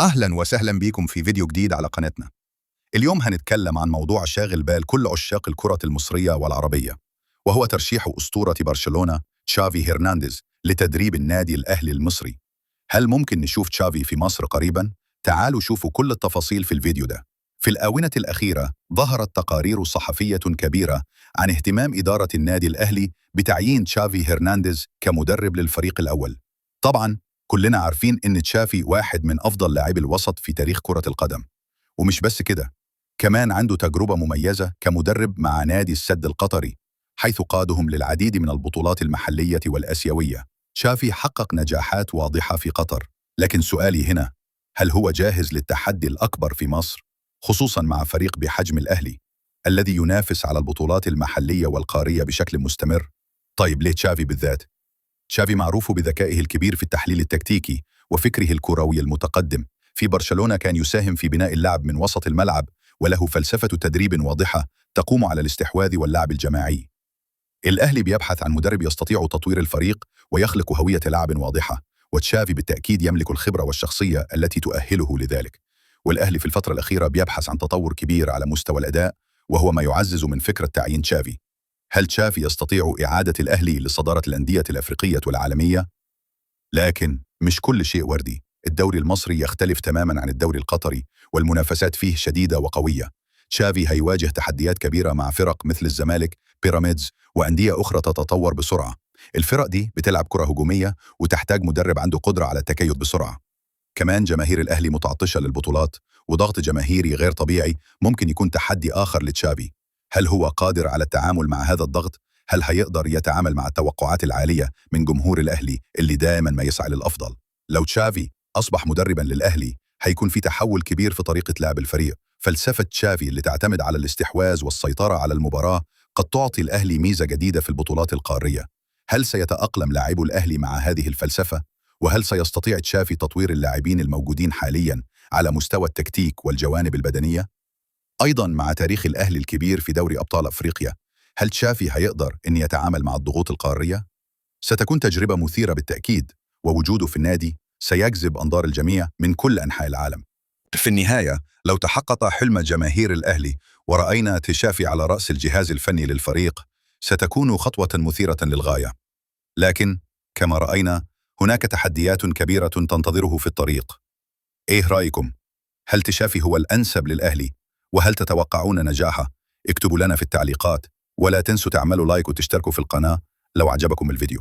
أهلا وسهلا بكم في فيديو جديد على قناتنا. اليوم هنتكلم عن موضوع شاغل بال كل عشاق الكرة المصرية والعربية، وهو ترشيح أسطورة برشلونة تشافي هرنانديز لتدريب النادي الأهلي المصري. هل ممكن نشوف تشافي في مصر قريبا؟ تعالوا شوفوا كل التفاصيل في الفيديو ده. في الآونة الأخيرة ظهرت تقارير صحفية كبيرة عن اهتمام إدارة النادي الأهلي بتعيين تشافي هرنانديز كمدرب للفريق الأول. طبعا كلنا عارفين إن تشافي واحد من أفضل لاعبي الوسط في تاريخ كرة القدم، ومش بس كده، كمان عنده تجربة مميزة كمدرب مع نادي السد القطري، حيث قادهم للعديد من البطولات المحلية والآسيوية. تشافي حقق نجاحات واضحة في قطر، لكن سؤالي هنا، هل هو جاهز للتحدي الأكبر في مصر، خصوصاً مع فريق بحجم الأهلي الذي ينافس على البطولات المحلية والقارية بشكل مستمر؟ طيب ليه تشافي بالذات؟ تشافي معروف بذكائه الكبير في التحليل التكتيكي وفكره الكروي المتقدم. في برشلونة كان يساهم في بناء اللعب من وسط الملعب، وله فلسفة تدريب واضحة تقوم على الاستحواذ واللعب الجماعي. الأهلي بيبحث عن مدرب يستطيع تطوير الفريق ويخلق هوية لعب واضحة، وتشافي بالتأكيد يملك الخبرة والشخصية التي تؤهله لذلك. والأهلي في الفترة الأخيرة بيبحث عن تطور كبير على مستوى الأداء، وهو ما يعزز من فكرة تعيين تشافي. هل تشافي يستطيع إعادة الأهلي لصدارة الأندية الأفريقية والعالمية؟ لكن مش كل شيء وردي. الدوري المصري يختلف تماما عن الدوري القطري، والمنافسات فيه شديدة وقوية. تشافي هيواجه تحديات كبيرة مع فرق مثل الزمالك، بيراميدز، وأندية أخرى تتطور بسرعة. الفرق دي بتلعب كرة هجومية وتحتاج مدرب عنده قدرة على التكيف بسرعة. كمان جماهير الأهلي متعطشة للبطولات، وضغط جماهيري غير طبيعي ممكن يكون تحدي آخر لتشافي. هل هو قادر على التعامل مع هذا الضغط؟ هل هيقدر يتعامل مع التوقعات العالية من جمهور الأهلي اللي دائما ما يسعى للأفضل؟ لو تشافي أصبح مدربا للأهلي، هيكون في تحول كبير في طريقة لعب الفريق. فلسفة تشافي اللي تعتمد على الاستحواذ والسيطرة على المباراة قد تعطي الأهلي ميزة جديدة في البطولات القارية. هل سيتأقلم لاعبو الأهلي مع هذه الفلسفة؟ وهل سيستطيع تشافي تطوير اللاعبين الموجودين حالياً على مستوى التكتيك والجوانب البدنية؟ أيضاً مع تاريخ الأهلي الكبير في دوري أبطال أفريقيا، هل تشافي هيقدر أن يتعامل مع الضغوط القارية؟ ستكون تجربة مثيرة بالتأكيد، ووجوده في النادي سيجذب أنظار الجميع من كل أنحاء العالم. في النهاية، لو تحقق حلم جماهير الأهلي ورأينا تشافي على رأس الجهاز الفني للفريق، ستكون خطوة مثيرة للغاية. لكن كما رأينا، هناك تحديات كبيرة تنتظره في الطريق. إيه رأيكم؟ هل تشافي هو الأنسب للأهلي؟ وهل تتوقعون نجاحه؟ اكتبوا لنا في التعليقات، ولا تنسوا تعملوا لايك وتشتركوا في القناة لو عجبكم الفيديو.